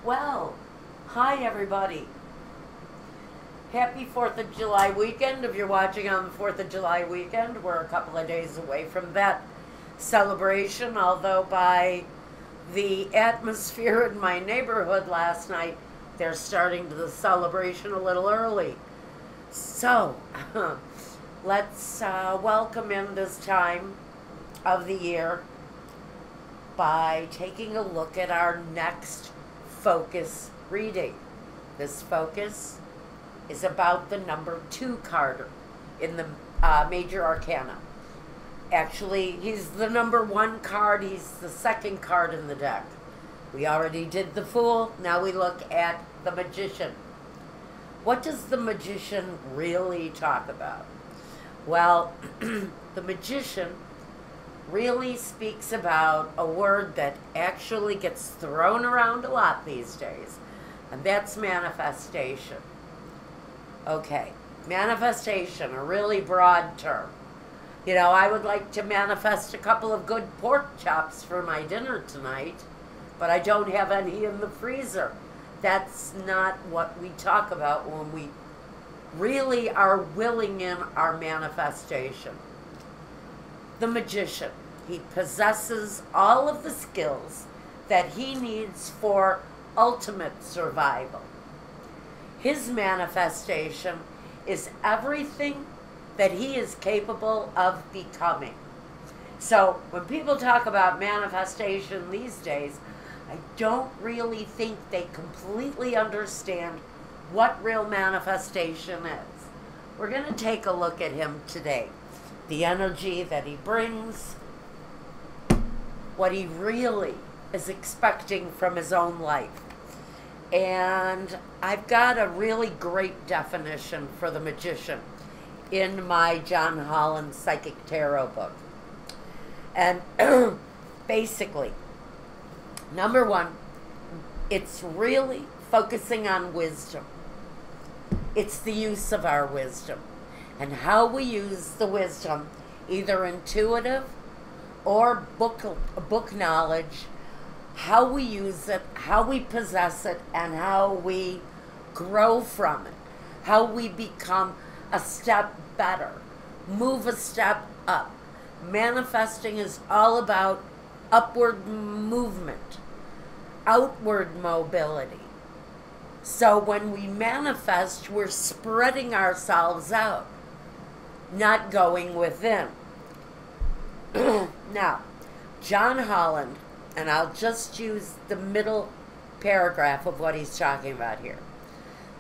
Well, hi everybody. Happy 4th of July weekend. If you're watching on the 4th of July weekend, we're a couple of days away from that celebration, although by the atmosphere in my neighborhood last night, they're starting the celebration a little early. So, let's welcome in this time of the year by taking a look at our next focus reading. This focus is about the number 2 card in the major arcana. Actually, he's the number 1 card, he's the second card in the deck. We already did the Fool, now we look at the Magician. What does the Magician really talk about? Well, the Magician really speaks about a word that actually gets thrown around a lot these days, and that's manifestation. Okay, manifestation, a really broad term. You know, I would like to manifest a couple of good pork chops for my dinner tonight, but I don't have any in the freezer. That's not what we talk about when we really are willing in our manifestation. The Magician, he possesses all of the skills that he needs for ultimate survival. His manifestation is everything that he is capable of becoming. So when people talk about manifestation these days, I don't really think they completely understand what real manifestation is. We're going to take a look at him today. The energy that he brings, what he really is expecting from his own life. And I've got a really great definition for the Magician in my John Holland Psychic Tarot book. And basically, number 1, it's really focusing on wisdom. It's the use of our wisdom and how we use the wisdom, either intuitive or book knowledge, how we use it, how we possess it, and how we grow from it, how we become a step better, move a step up. Manifesting is all about upward movement, outward mobility. So when we manifest, we're spreading ourselves out, not going within. Now, John Holland, and I'll just use the middle paragraph of what he's talking about here.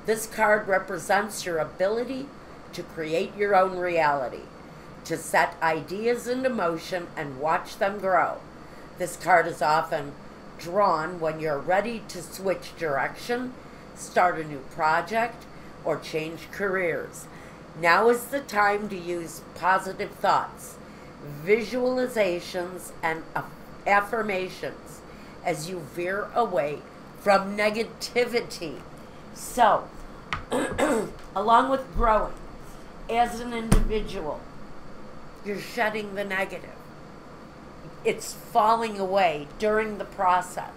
This card represents your ability to create your own reality, to set ideas into motion and watch them grow. This card is often drawn when you're ready to switch direction, start a new project, or change careers. Now is the time to use positive thoughts, visualizations, and affirmations as you veer away from negativity. So, along with growing as an individual, you're shedding the negative. It's falling away during the process,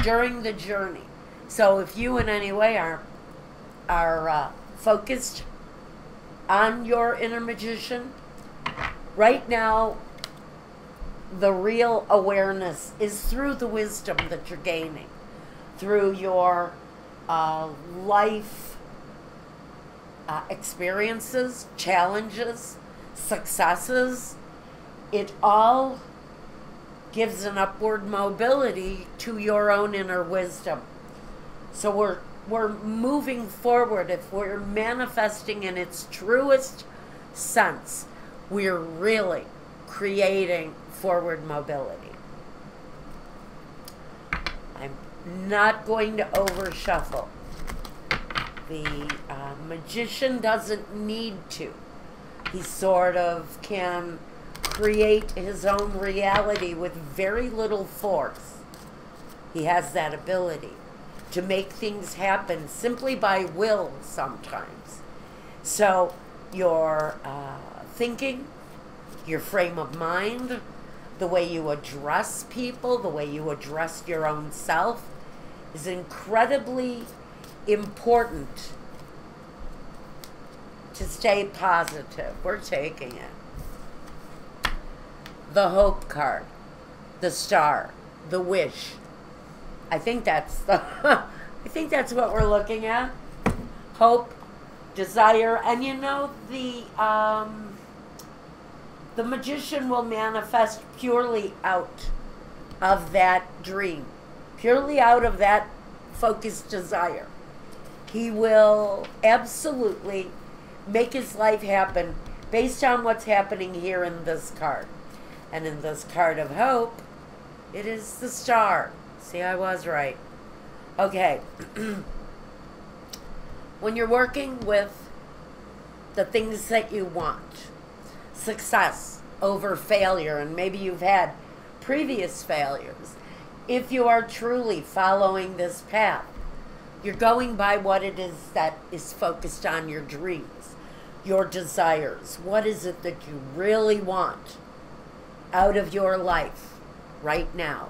during the journey. So if you in any way are focused on your inner magician, right now the real awareness is through the wisdom that you're gaining, through your life experiences, challenges, successes. It all gives an upward mobility to your own inner wisdom. So we're moving forward. If we're manifesting in its truest sense, we're really creating forward mobility. I'm not going to over shuffle. The Magician doesn't need to. He sort of can create his own reality with very little force. He has that ability to make things happen simply by will sometimes. So your thinking, your frame of mind, the way you address people, the way you address your own self is incredibly important to stay positive. We're taking it. The hope card, the star, the wish. I think that's the I think that's what we're looking at. Hope, desire, and you know the magician will manifest purely out of that dream, purely out of that focused desire. He will absolutely make his life happen based on what's happening here in this card. And in this card of hope, it is the star. See, I was right. Okay. When you're working with the things that you want, success over failure, and maybe you've had previous failures, if you are truly following this path, you're going by what it is that is focused on your dreams, your desires. What is it that you really want out of your life right now?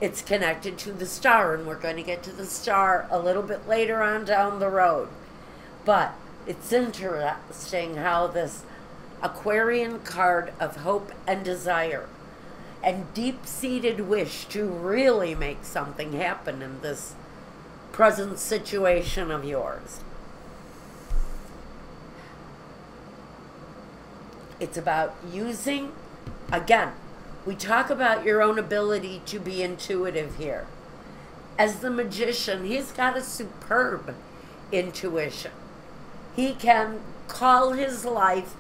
It's connected to the star, and we're going to get to the star a little bit later on down the road. But it's interesting how this Aquarian card of hope and desire and deep-seated wish to really make something happen in this present situation of yours. It's about using, again, we talk about your own ability to be intuitive here. As the magician, he's got a superb intuition. He can call his life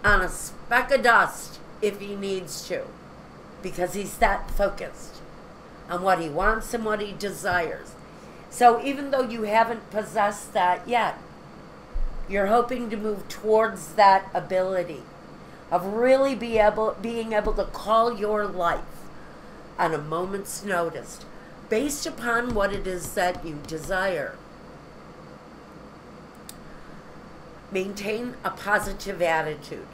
on a speck of dust if he needs to, because he's that focused on what he wants and what he desires. So even though you haven't possessed that yet, you're hoping to move towards that ability of really being able to call your life on a moment's notice based upon what it is that you desire. Maintain a positive attitude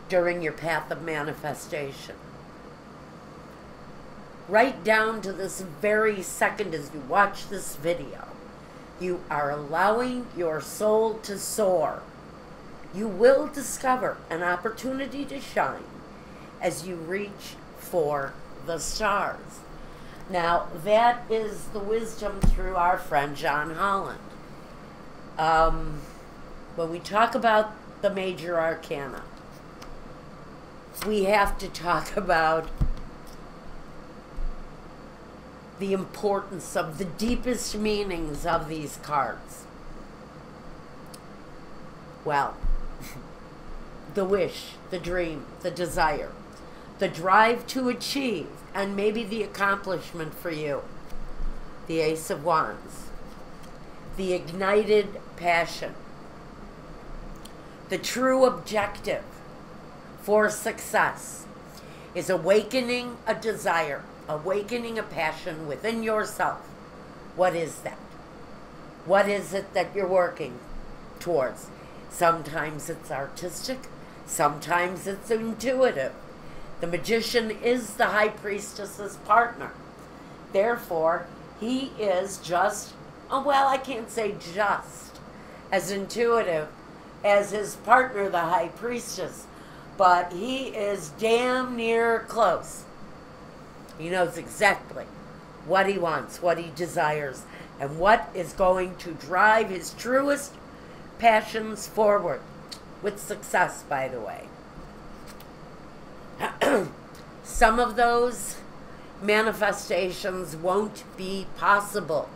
during your path of manifestation. Right down to this very second as you watch this video, you are allowing your soul to soar. You will discover an opportunity to shine as you reach for the stars. Now, that is the wisdom through our friend John Holland. When we talk about the major arcana, we have to talk about the importance of the deepest meanings of these cards. Well, the wish, the dream, the desire, the drive to achieve, and maybe the accomplishment for you. The Ace of Wands. The ignited passion. The true objective for success is awakening a desire, awakening a passion within yourself. What is that? What is it that you're working towards? Sometimes it's artistic, sometimes it's intuitive. The magician is the high priestess's partner. Therefore, he is just, oh, well, I can't say just as intuitive as his partner, the high priestess, but he is damn near close. He knows exactly what he wants, what he desires, and what is going to drive his truest passions forward, with success, by the way. Some of those manifestations won't be possible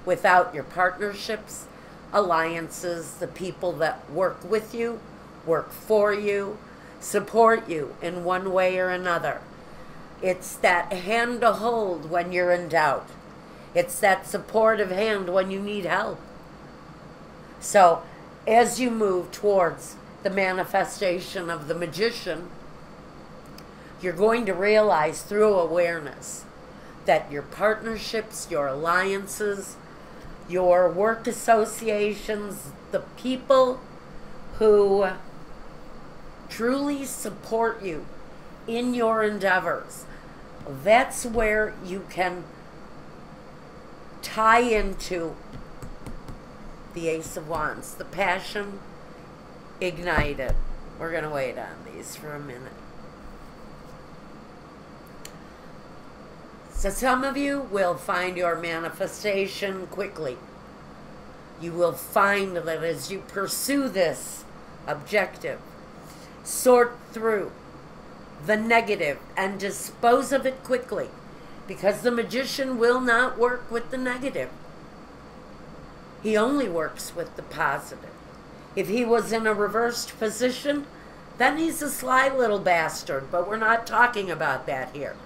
without your partnerships, alliances, the people that work with you, work for you, support you in one way or another. It's that hand to hold when you're in doubt. It's that supportive hand when you need help. So, as you move towards the manifestation of the magician, you're going to realize through awareness that your partnerships, your alliances, your work associations, the people who truly support you in your endeavors, That's where you can tie into the Ace of Wands, the passion ignited. We're going to wait on these for a minute. So some of you will find your manifestation quickly. You will find that as you pursue this objective, sort through the negative and dispose of it quickly, because the magician will not work with the negative. He only works with the positive. If he was in a reversed position, then he's a sly little bastard, but we're not talking about that here.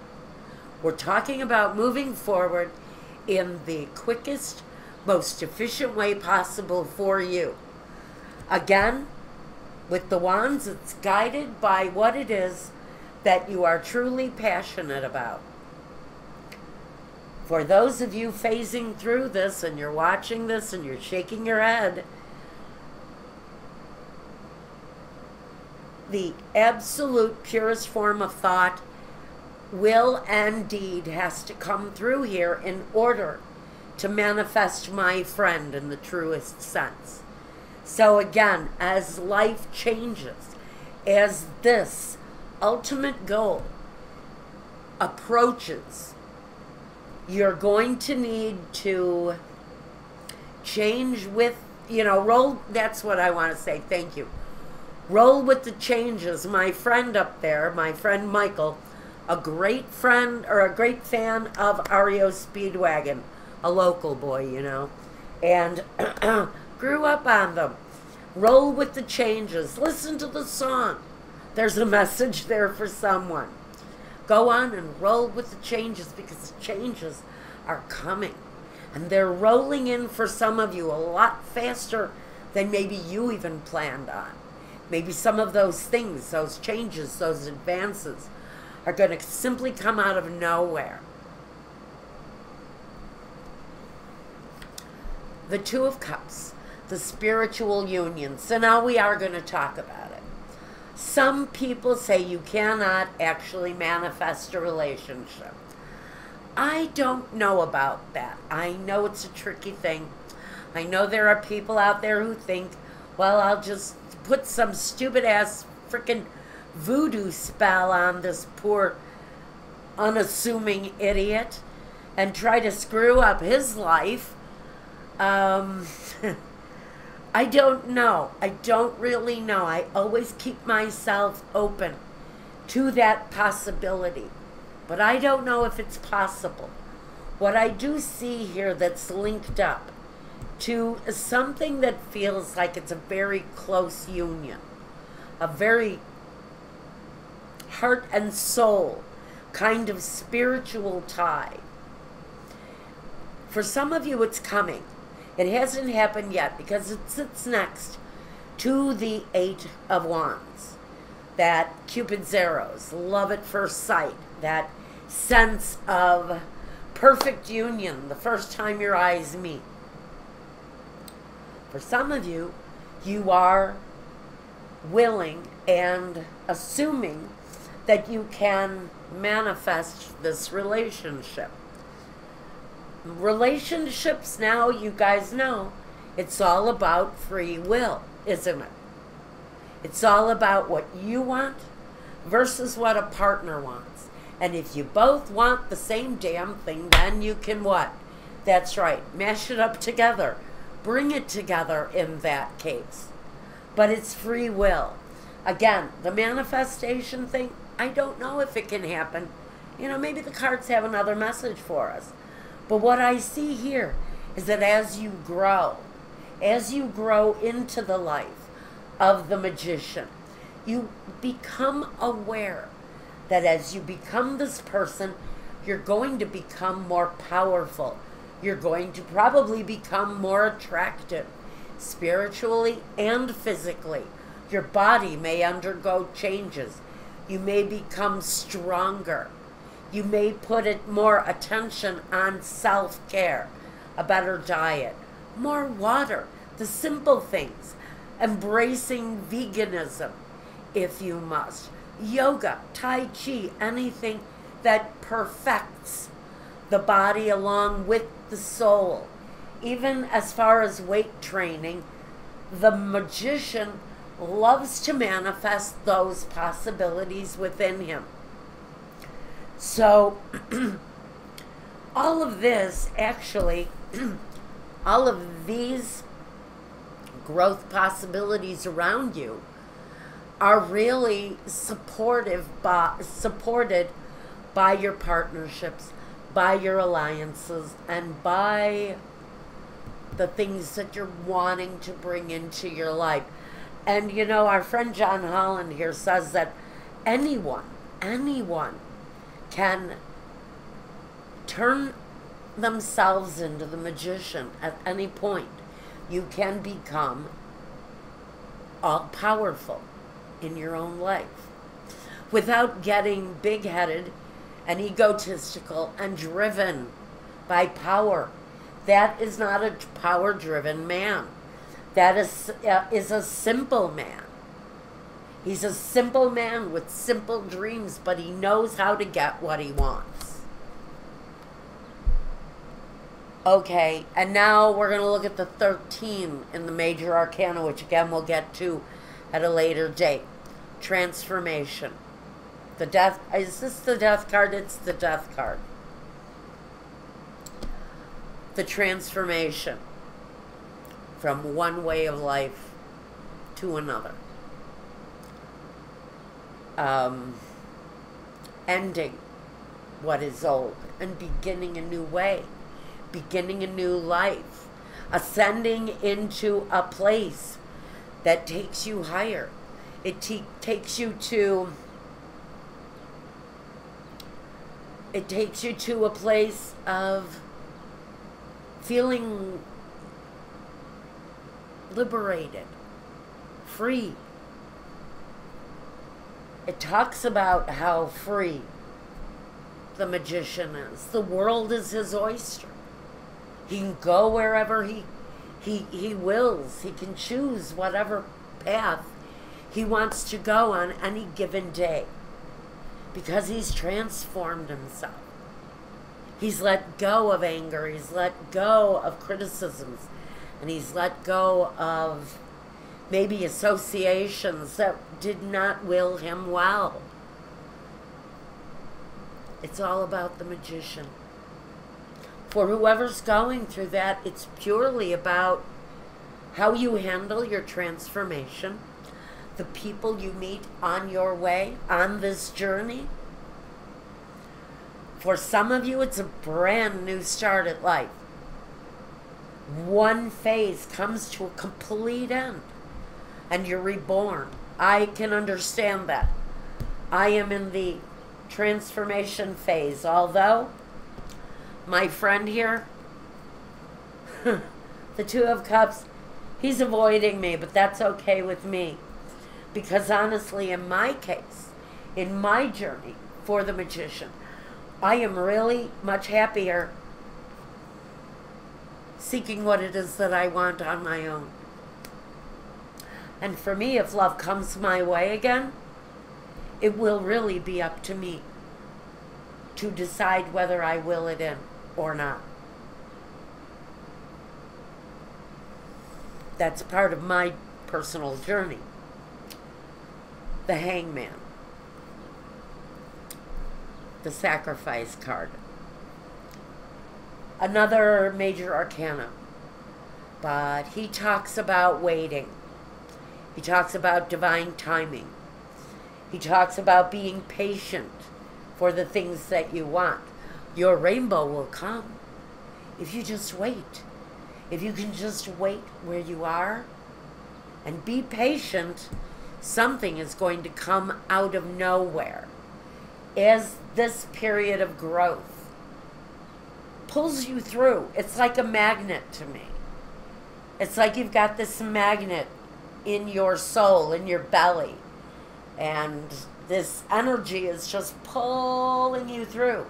We're talking about moving forward in the quickest, most efficient way possible for you. Again, with the wands, it's guided by what it is that you are truly passionate about. For those of you phasing through this and you're watching this and you're shaking your head, the absolute purest form of thought, will and deed has to come through here in order to manifest, my friend, in the truest sense. So again, as life changes, as this ultimate goal approaches, you're going to need to change with, roll, that's what I want to say, thank you. Roll with the changes. My friend up there, my friend Michael, a great friend, or a great fan of REO Speedwagon, a local boy, and grew up on them. Roll with the changes. Listen to the song. There's a message there for someone. Go on and roll with the changes, because the changes are coming. And they're rolling in for some of you a lot faster than maybe you even planned on. Maybe some of those things, those changes, those advances are going to simply come out of nowhere. The Two of Cups, the spiritual union. So now we are going to talk about it. Some people say you cannot actually manifest a relationship. I don't know about that. I know it's a tricky thing. I know there are people out there who think, well, I'll just put some stupid ass freaking voodoo spell on this poor unassuming idiot and try to screw up his life. I don't know. I don't really know. I always keep myself open to that possibility, but I don't know if it's possible. What I do see here that's linked up to something that feels like it's a very close union, a very heart and soul kind of spiritual tie. For some of you, it's coming. It hasn't happened yet because it sits next to the Eight of Wands. That Cupid's arrows, love at first sight, that sense of perfect union the first time your eyes meet. For some of you, you are willing and assuming that you can manifest this relationship. Relationships now, you guys know, it's all about free will, isn't it? It's all about what you want versus what a partner wants. And if you both want the same damn thing, then you can what? That's right, mash it up together. Bring it together in that case. But it's free will. Again, the manifestation thing, I don't know if it can happen. Maybe the cards have another message for us. But what I see here is that as you grow into the life of the magician, you become aware that as you become this person, you're going to become more powerful. You're going to probably become more attractive, spiritually and physically. Your body may undergo changes. You may become stronger. You may put it more attention on self-care, a better diet, more water, the simple things, embracing veganism if you must, yoga, tai chi, anything that perfects the body along with the soul. Even as far as weight training, the magician loves to manifest those possibilities within him. So all of this, actually, all of these growth possibilities around you are really supported by your partnerships, by your alliances, and by the things that you're wanting to bring into your life. And you know, our friend John Holland here says that anyone can turn themselves into the magician at any point. You can become all powerful in your own life without getting big-headed and egotistical and driven by power. That is not a power-driven man. That is a simple man. He's a simple man with simple dreams, but he knows how to get what he wants. Okay, and now we're going to look at the 13 in the major arcana, which again we'll get to at a later date. Transformation. The death, is this the death card? It's the death card. The transformation from one way of life to another. Ending what is old and beginning a new way, beginning a new life, ascending into a place that takes you higher. It takes you to a place of feeling liberated, free. It talks about how free the magician is. The world is his oyster. He can go wherever he wills. He can choose whatever path he wants to go on any given day because he's transformed himself. He's let go of anger. He's let go of criticisms. And he's let go of maybe associations that did not will him well. It's all about the magician. For whoever's going through that, it's purely about how you handle your transformation, the people you meet on your way, on this journey. For some of you, it's a brand new start at life. One phase comes to a complete end, and you're reborn. I can understand that. I am in the transformation phase, although my friend here, the Two of Cups, he's avoiding me, but that's okay with me. Because honestly, in my case, in my journey for the magician, I am really much happier seeking what it is that I want on my own. And for me, if love comes my way again, it will really be up to me to decide whether I will it in or not. That's part of my personal journey. The Hangman. The Sacrifice card. Another major arcana. But he talks about waiting. He talks about divine timing. He talks about being patient for the things that you want. Your rainbow will come if you just wait. If you can just wait where you are and be patient, something is going to come out of nowhere. As this period of growth pulls you through, it's like a magnet to me. It's like you've got this magnet in your soul, in your belly, and this energy is just pulling you through.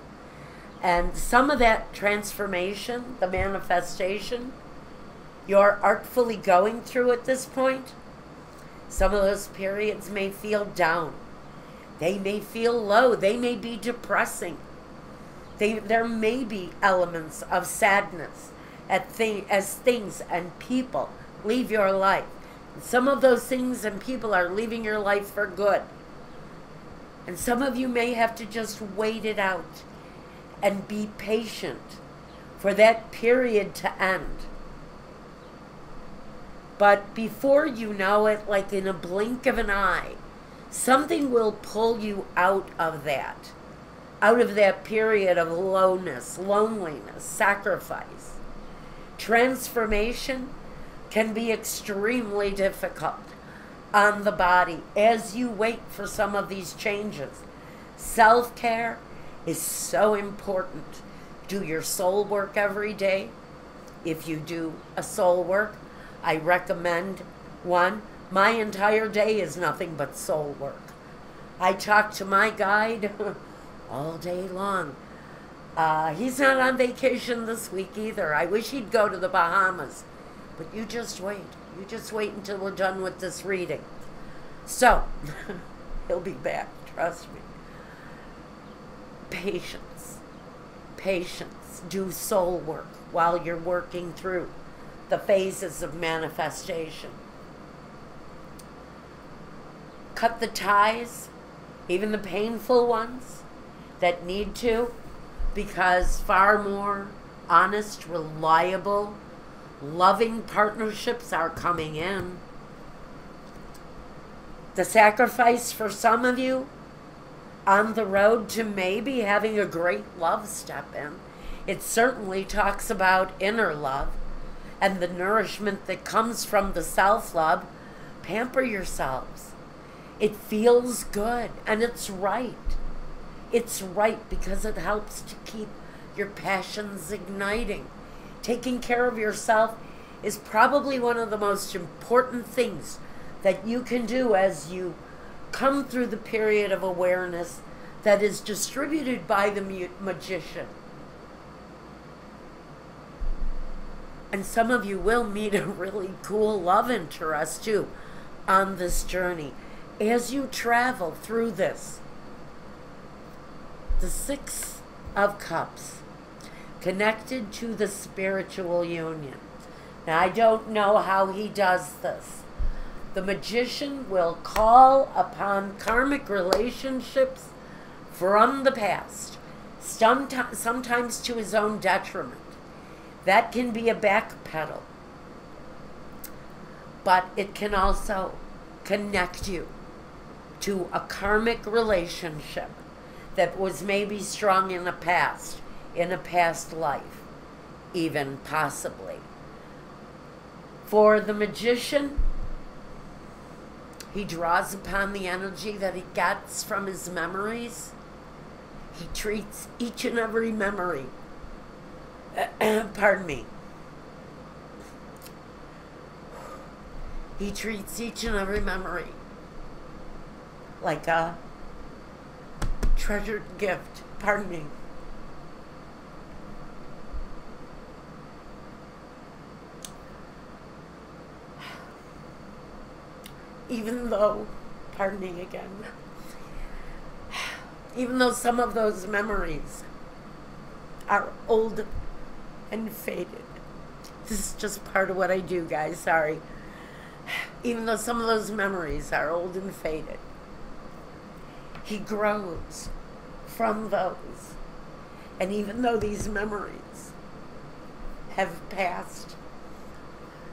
And some of that transformation, the manifestation, you're artfully going through at this point. Some of those periods may feel down, They may feel low. They may be depressing. There may be elements of sadness as things and people leave your life. Some of those things and people are leaving your life for good. And some of you may have to just wait it out and be patient for that period to end. But before you know it, like in a blink of an eye, something will pull you out of that period of lowness, loneliness, sacrifice. Transformation can be extremely difficult on the body as you wait for some of these changes. Self-care is so important. Do your soul work every day. If you do a soul work, I recommend one. My entire day is nothing but soul work. I talk to my guide all day long. He's not on vacation this week either. I wish he'd go to the Bahamas. But you just wait. You just wait until we're done with this reading. So, he'll be back, trust me. Patience. Patience. Do soul work while you're working through the phases of manifestation. Cut the ties, even the painful ones that need to, because far more honest, reliable, loving partnerships are coming in. The sacrifice for some of you on the road to maybe having a great love step in. It certainly talks about inner love and the nourishment that comes from the self-love. Pamper yourselves. It feels good, and it's right. It's right because it helps to keep your passions igniting. Taking care of yourself is probably one of the most important things that you can do as you come through the period of awareness that is distributed by the magician. And some of you will meet a really cool love interest too on this journey as you travel through this. The Six of Cups, connected to the spiritual union. Now, I don't know how he does this. The magician will call upon karmic relationships from the past, sometimes to his own detriment. That can be a backpedal. But it can also connect you to a karmic relationship that was maybe strong in a past life, even possibly. For the magician, he draws upon the energy that he gets from his memories. He treats each and every memory, pardon me. He treats each and every memory like a treasured gift, pardon me. Even though, pardon me again, even though some of those memories are old and faded. This is just part of what I do, guys, sorry. Even though some of those memories are old and faded, he grows from those. And even though these memories have passed,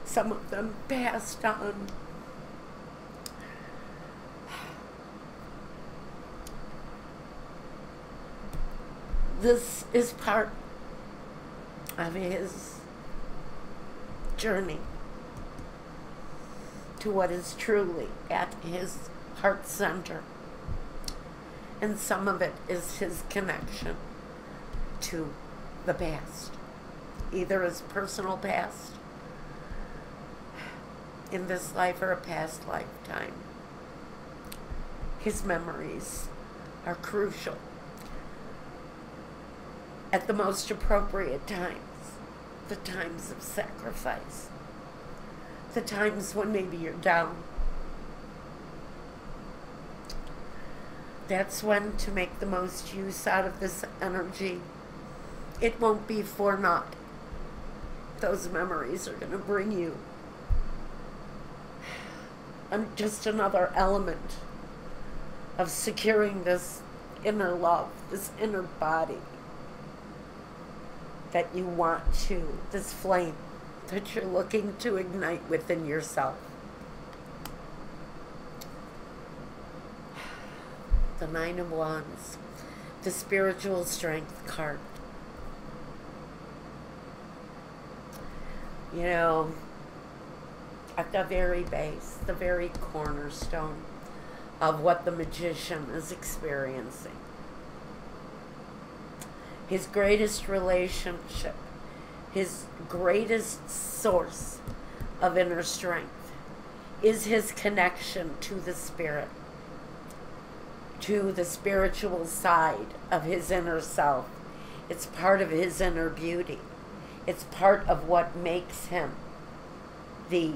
some of them passed on, this is part of his journey to what is truly at his heart center. And some of it is his connection to the past, either his personal past in this life or a past lifetime. His memories are crucial at the most appropriate times, the times of sacrifice, the times when maybe you're down, that's when to make the most use out of this energy. It won't be for naught. Those memories are going to bring you just another element of securing this inner love, this inner body that you want to, this flame that you're looking to ignite within yourself. The Nine of Wands, the spiritual strength card. You know, at the very base, the very cornerstone of what the magician is experiencing, his greatest relationship, his greatest source of inner strength is his connection to the spirit, to the spiritual side of his inner self. It's part of his inner beauty. It's part of what makes him the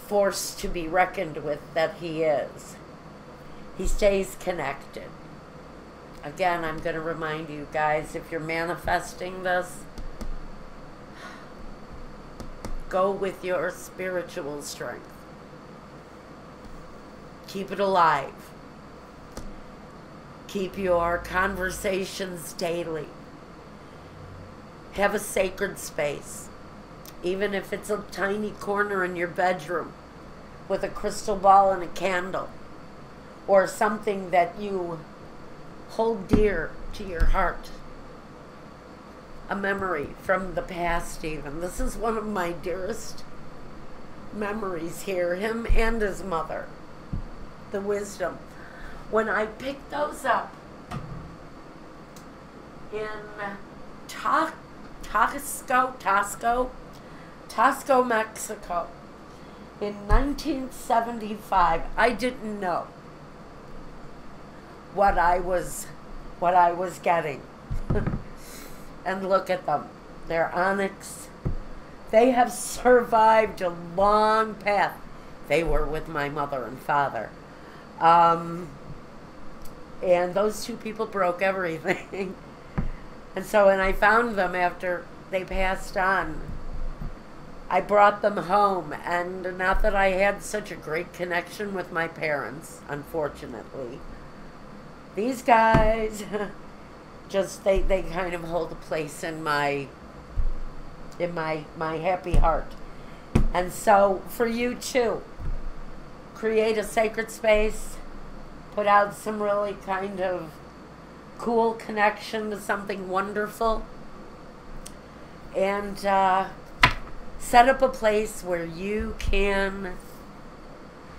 force to be reckoned with that he is. He stays connected. Again, I'm going to remind you guys, if you're manifesting this, go with your spiritual strength. Keep it alive. Keep your conversations daily. Have a sacred space. Even if it's a tiny corner in your bedroom with a crystal ball and a candle, or something that you hold dear to your heart. A memory from the past even. This is one of my dearest memories here, him and his mother. The wisdom. When I picked those up in Tasco, Mexico, in 1975, I didn't know what I was getting. And look at them. They're onyx. They have survived a long path. They were with my mother and father. And those two people broke everything. And so when I found them after they passed on, I brought them home. And not that I had such a great connection with my parents, unfortunately. These guys, just, they kind of hold a place in my happy heart. And so for you too, create a sacred space, put out some really kind of cool connection to something wonderful, and set up a place where you can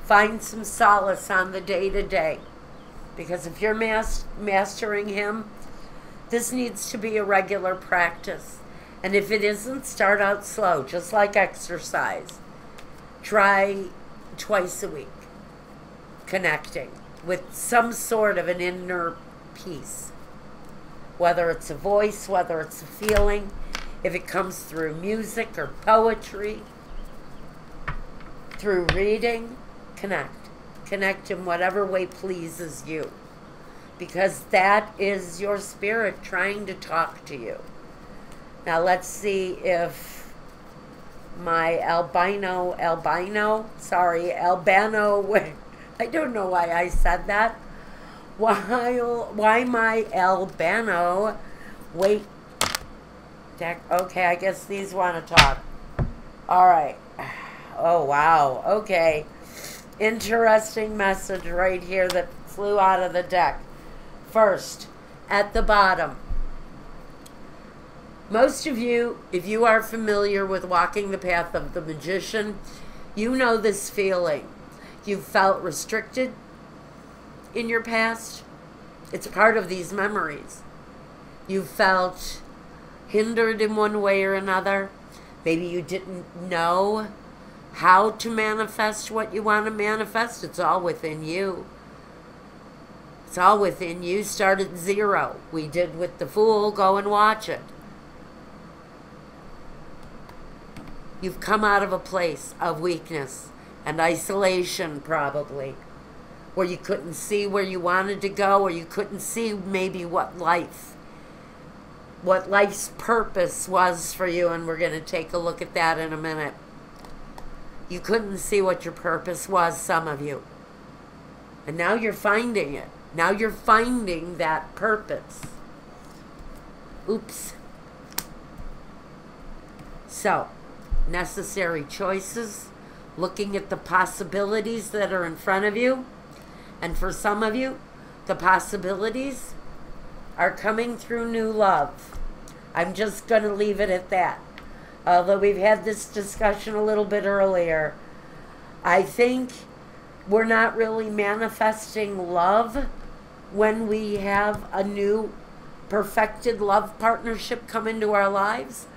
find some solace on the day-to-day. Because if you're mastering him, this needs to be a regular practice. And if it isn't, start out slow, just like exercise. Try twice a week, connecting with some sort of an inner peace. Whether it's a voice, whether it's a feeling, if it comes through music or poetry, through reading, connect. Connect in whatever way pleases you. Because that is your spirit trying to talk to you. Now let's see if my albino, I don't know why I said that. Why my albino, wait, okay, I guess these want to talk. All right. Oh, wow. Okay. Interesting message right here that flew out of the deck. First, at the bottom, most of you, if you are familiar with walking the path of the magician, you know this feeling. You've felt restricted in your past. It's part of these memories. You felt hindered in one way or another. Maybe you didn't know how to manifest what you want to manifest. It's all within you. It's all within you. Start at zero. We did with the Fool. Go and watch it. You've come out of a place of weakness and isolation, probably, or you couldn't see where you wanted to go, or you couldn't see maybe what life's purpose was for you, and we're going to take a look at that in a minute. You couldn't see what your purpose was, some of you. And now you're finding it. Now you're finding that purpose. Oops. So, necessary choices, looking at the possibilities that are in front of you. And for some of you, the possibilities are coming through new love. I'm just going to leave it at that. Although we've had this discussion a little bit earlier, I think we're not really manifesting love when we have a new perfected love partnership come into our lives.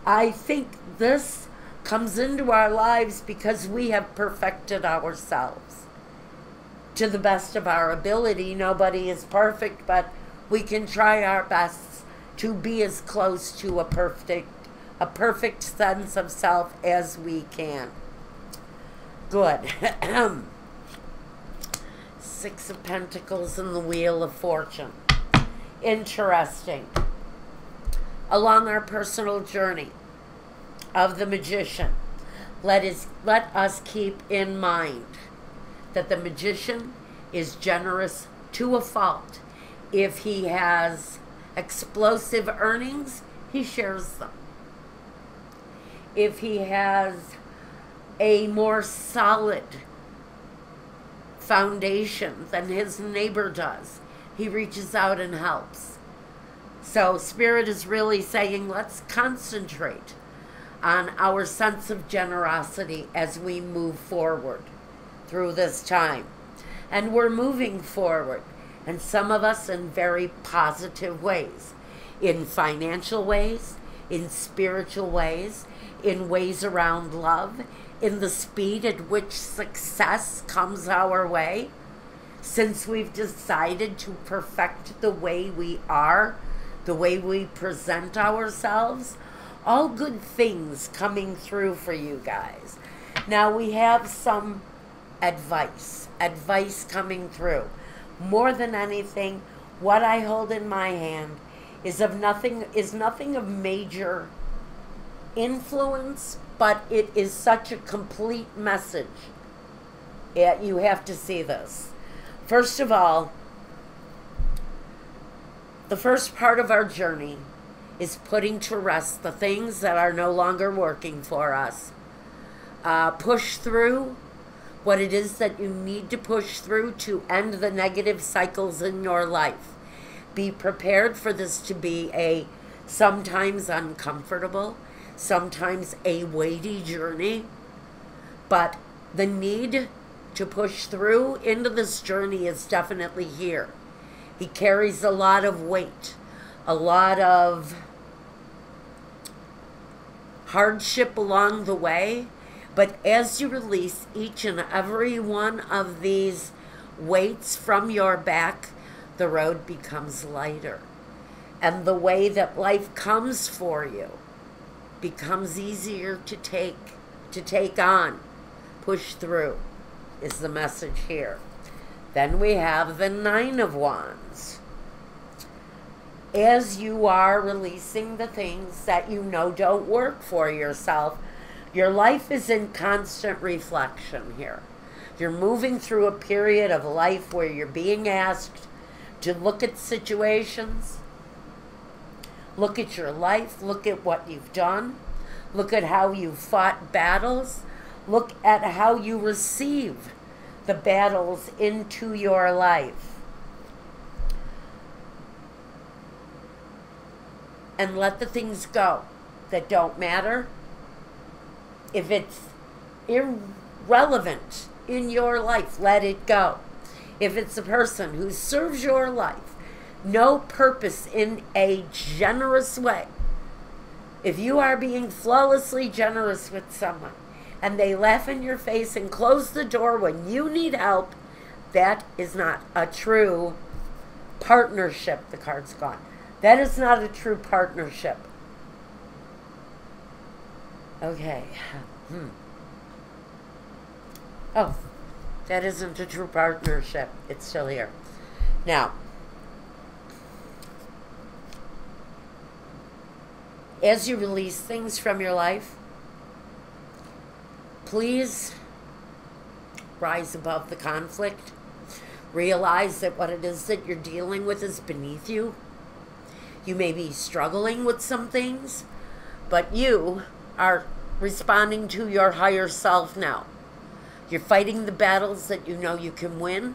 I think this comes into our lives because we have perfected ourselves to the best of our ability. Nobody is perfect, but we can try our best to be as close to a perfect sense of self as we can. Good. Six of Pentacles and the Wheel of Fortune. Interesting. Along our personal journey of the Magician, let us keep in mind that the Magician is generous to a fault. If he has explosive earnings, he shares them. If he has a more solid foundation than his neighbor does, he reaches out and helps. So Spirit is really saying, let's concentrate on our sense of generosity as we move forward through this time. And we're moving forward, and some of us in very positive ways, in financial ways, in spiritual ways, in ways around love, in the speed at which success comes our way. Since we've decided to perfect the way we are, the way we present ourselves, all good things coming through for you guys. Now we have some advice coming through. More than anything, what I hold in my hand is nothing of major influence, but it is such a complete message. You have to see this. First of all, the first part of our journey is putting to rest the things that are no longer working for us. Push through what it is that you need to push through to end the negative cycles in your life. Be prepared for this to be a sometimes uncomfortable, sometimes a weighty journey, but the need to push through into this journey is definitely here. He carries a lot of weight, a lot of hardship along the way, but as you release each and every one of these weights from your back, the road becomes lighter. And the way that life comes for you becomes easier to take on. Push through is the message here. Then we have the Nine of Wands. As you are releasing the things that you know don't work for yourself, your life is in constant reflection here. You're moving through a period of life where you're being asked to look at situations, look at your life, look at what you've done, look at how you fought battles, look at how you receive the battles into your life. And let the things go that don't matter. If it's irrelevant in your life, let it go. If it's a person who serves your life, no purpose in a generous way, if you are being flawlessly generous with someone and they laugh in your face and close the door when you need help, that is not a true partnership. The card's gone. That is not a true partnership. Okay. Oh, That isn't a true partnership. It's still here. Now, as you release things from your life, please rise above the conflict. Realize that what it is that you're dealing with is beneath you. You may be struggling with some things, but you are responding to your higher self now. You're fighting the battles that you know you can win,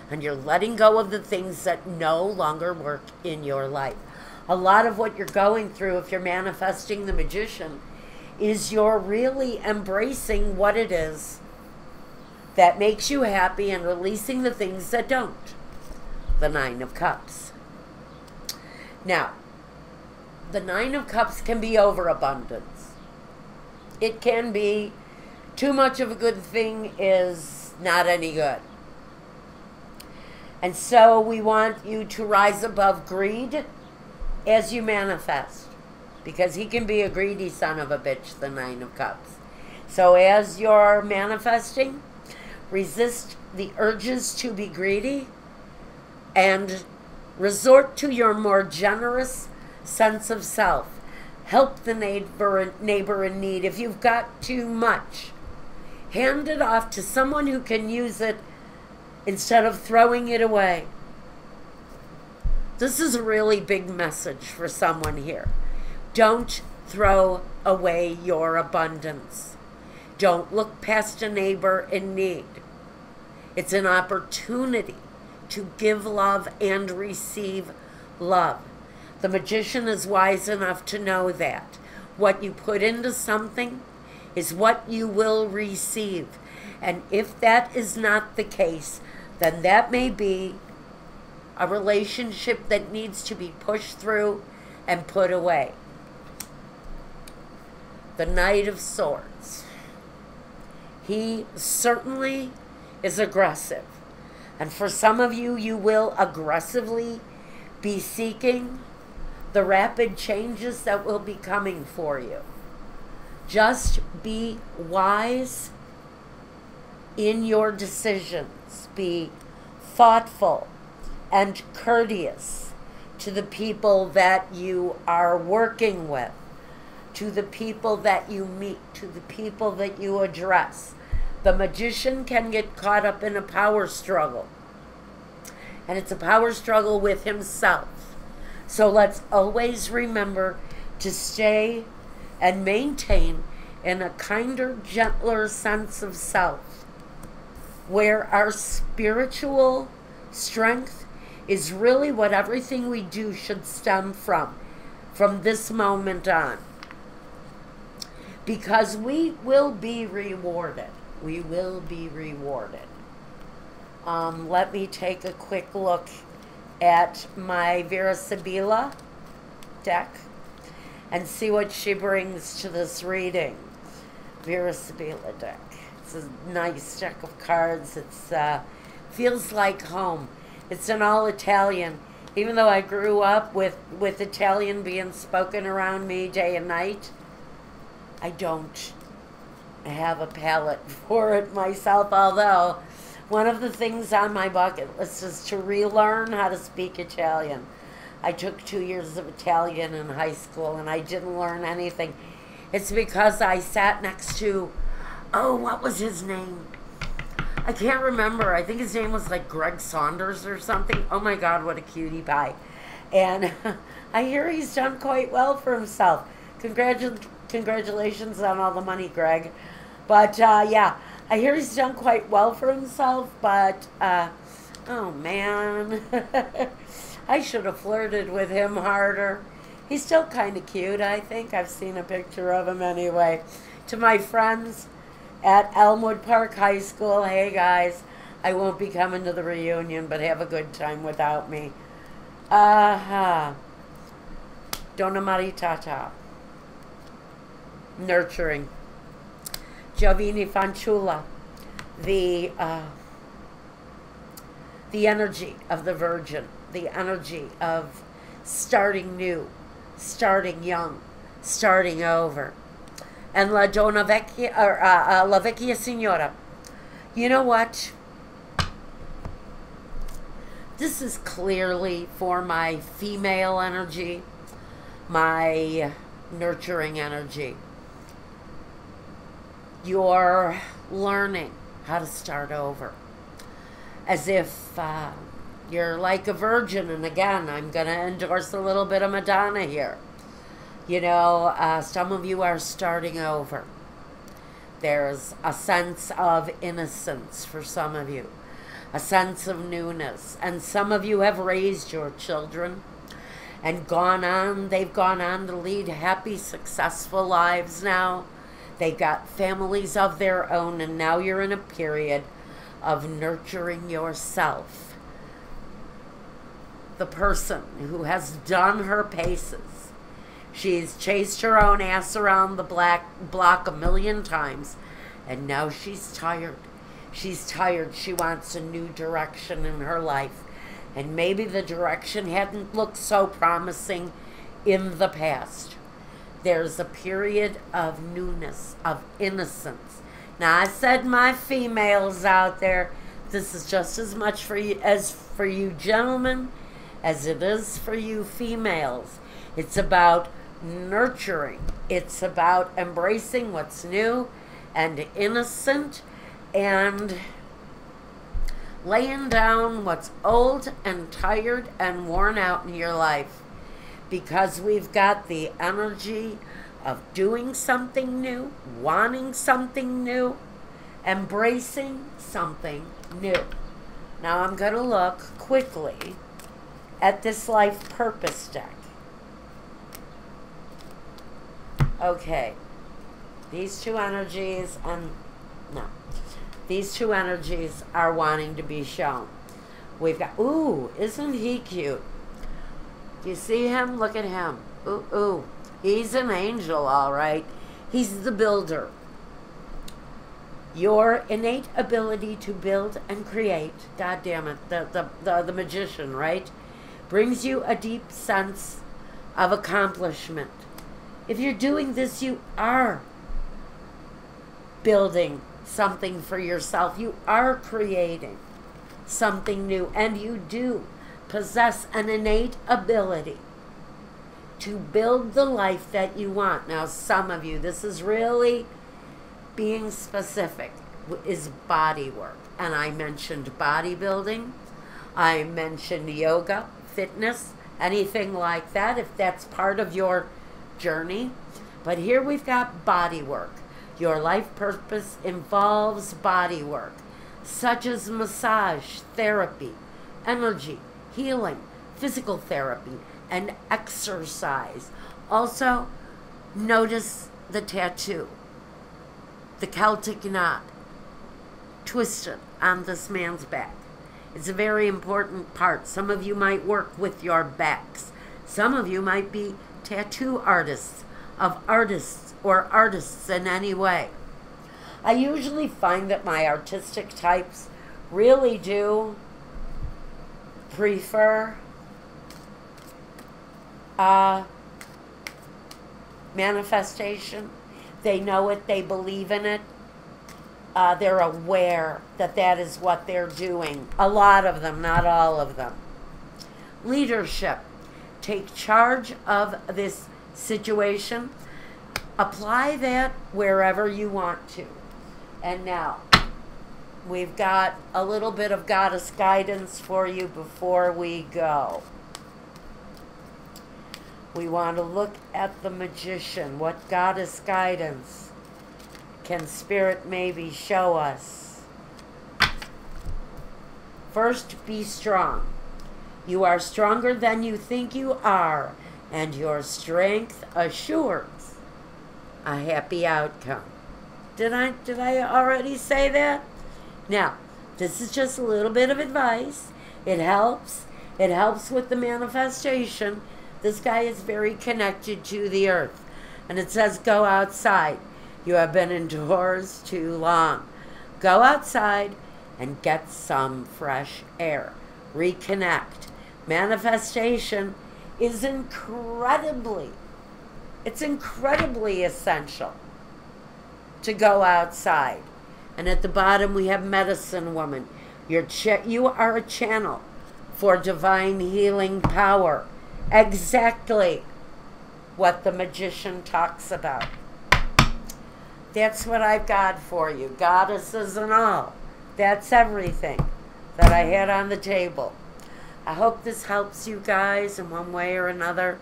and you're letting go of the things that no longer work in your life. A lot of what you're going through, if you're manifesting the Magician, is you're really embracing what it is that makes you happy and releasing the things that don't. The Nine of Cups. Now, the Nine of Cups can be overabundance. It can be too much of a good thing is not any good. And so we want you to rise above greed as you manifest. Because he can be a greedy son of a bitch, the Nine of Cups. So as you're manifesting, resist the urges to be greedy and resort to your more generous sense of self. Help the neighbor in need. If you've got too much, hand it off to someone who can use it instead of throwing it away. This is a really big message for someone here. Don't throw away your abundance. Don't look past a neighbor in need. It's an opportunity to give love and receive love. The Magician is wise enough to know that what you put into something is what you will receive. And if that is not the case, then that may be a relationship that needs to be pushed through and put away. The Knight of Swords. He certainly is aggressive. And for some of you, you will aggressively be seeking the rapid changes that will be coming for you. Just be wise in your decisions. Be thoughtful and courteous to the people that you are working with, to the people that you meet, to the people that you address. The Magician can get caught up in a power struggle. And it's a power struggle with himself. So let's always remember to stay and maintain in a kinder, gentler sense of self, where our spiritual strength is really what everything we do should stem from this moment on. Because we will be rewarded. We will be rewarded. Let me take a quick look at my Vera Sibila deck and see what she brings to this reading. Vera Sibila deck. It's a nice deck of cards. It's feels like home. It's an all Italian. Even though I grew up with Italian being spoken around me day and night, I don't have a palate for it myself, although one of the things on my bucket list is to relearn how to speak Italian. I took 2 years of Italian in high school and I didn't learn anything. It's because I sat next to, oh, what was his name? I can't remember. I think his name was like Greg Saunders or something. Oh my God, what a cutie pie. And I hear he's done quite well for himself. Congratulations on all the money, Greg. But yeah, I hear he's done quite well for himself, but oh man, I should have flirted with him harder. He's still kind of cute, I think. I've seen a picture of him anyway. To my friends at Elmwood Park High School, hey guys, I won't be coming to the reunion, but have a good time without me. Donna Maritata. Nurturing. Giovanni Fanciulla, the energy of the Virgin, the energy of starting new, starting young, starting over. And La Donna Vecchia, or La Vecchia Signora. You know what? This is clearly for my female energy, my nurturing energy. You're learning how to start over. As if you're like a virgin. And again, I'm going to endorse a little bit of Madonna here. You know, some of you are starting over. There's a sense of innocence for some of you, a sense of newness. And some of you have raised your children and gone on. They've gone on to lead happy, successful lives now. They've got families of their own, and now you're in a period of nurturing yourself. The person who has done her paces. She's chased her own ass around the block a million times, and now she's tired. She's tired. She wants a new direction in her life. And maybe the direction hadn't looked so promising in the past. There's a period of newness, of innocence. Now, I said my females out there, this is just as much for you as for you gentlemen as it is for you females. It's about nurturing. It's about embracing what's new and innocent and laying down what's old and tired and worn out in your life. Because we've got the energy of doing something new, wanting something new, embracing something new. Now I'm going to look quickly at this life purpose deck. Okay, these two energies, these two energies are wanting to be shown. We've got, ooh, isn't he cute? Do you see him? Look at him. Ooh, ooh. He's an angel, all right. He's the builder. Your innate ability to build and create, God damn it, the magician, right? Brings you a deep sense of accomplishment. If you're doing this, you are building something for yourself. You are creating something new, and you do possess an innate ability to build the life that you want. Now, some of you, this is really being specific, is body work. And I mentioned bodybuilding. I mentioned yoga, fitness, anything like that, if that's part of your journey. But here we've got body work. Your life purpose involves body work, such as massage, therapy, energy, healing, physical therapy, and exercise. Also, notice the tattoo, the Celtic knot, twisted on this man's back. It's a very important part. Some of you might work with your backs. Some of you might be tattoo artists of artists or artists in any way. I usually find that my artistic types really do prefer manifestation. They know it, they believe in it. They're aware that that is what they're doing. A lot of them, not all of them. Leadership. Take charge of this situation. Apply that wherever you want to. And now, we've got a little bit of goddess guidance for you before we go. We want to look at the magician. What goddess guidance can Spirit maybe show us? First, be strong. You are stronger than you think you are, and your strength assures a happy outcome. Did I already say that? Now, this is just a little bit of advice. It helps. It helps with the manifestation. This guy is very connected to the earth. And it says, go outside. You have been indoors too long. Go outside and get some fresh air. Reconnect. Manifestation is incredibly essential to go outside. And at the bottom we have medicine woman. You are a channel for divine healing power. Exactly what the magician talks about. That's what I've got for you. Goddesses and all. That's everything that I had on the table. I hope this helps you guys in one way or another.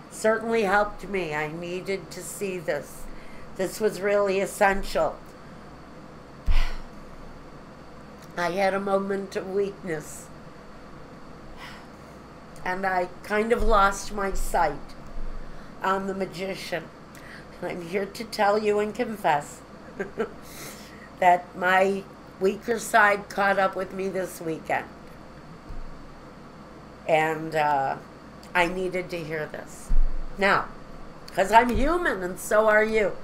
Certainly helped me. I needed to see this. This was really essential. I had a moment of weakness, and I kind of lost my sight on the magician. I'm here to tell you and confess that my weaker side caught up with me this weekend. And I needed to hear this. Now, because I'm human and so are you.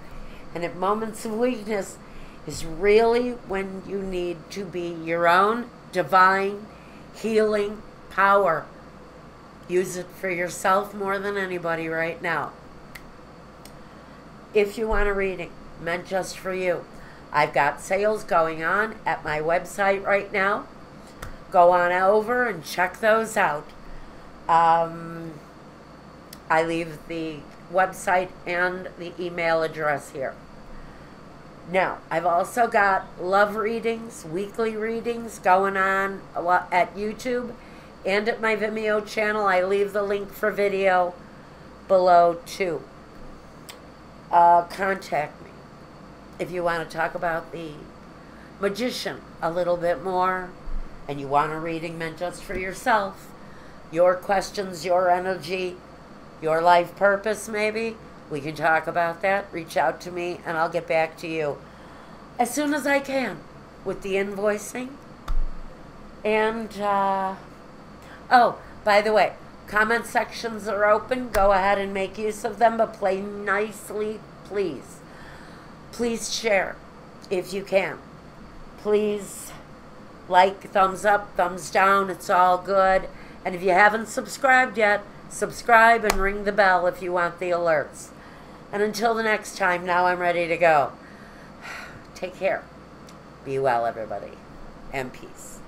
And at moments of weakness is really when you need to be your own divine healing power. Use it for yourself more than anybody right now. If you want a reading meant just for you, I've got sales going on at my website right now. Go on over and check those out. I leave the website and the email address here. Now, I've also got love readings, weekly readings going on at YouTube and at my Vimeo channel. I leave the link for video below too. Contact me if you want to talk about the magician a little bit more and you want a reading meant just for yourself. Your questions, your energy, your life purpose maybe. We can talk about that. Reach out to me and I'll get back to you as soon as I can with the invoicing. And, oh, by the way, comment sections are open. Go ahead and make use of them, but play nicely, please. Please share if you can. Please like, thumbs up, thumbs down. It's all good. And if you haven't subscribed yet, subscribe and ring the bell if you want the alerts. And until the next time, now I'm ready to go. Take care. Be well, everybody. And peace.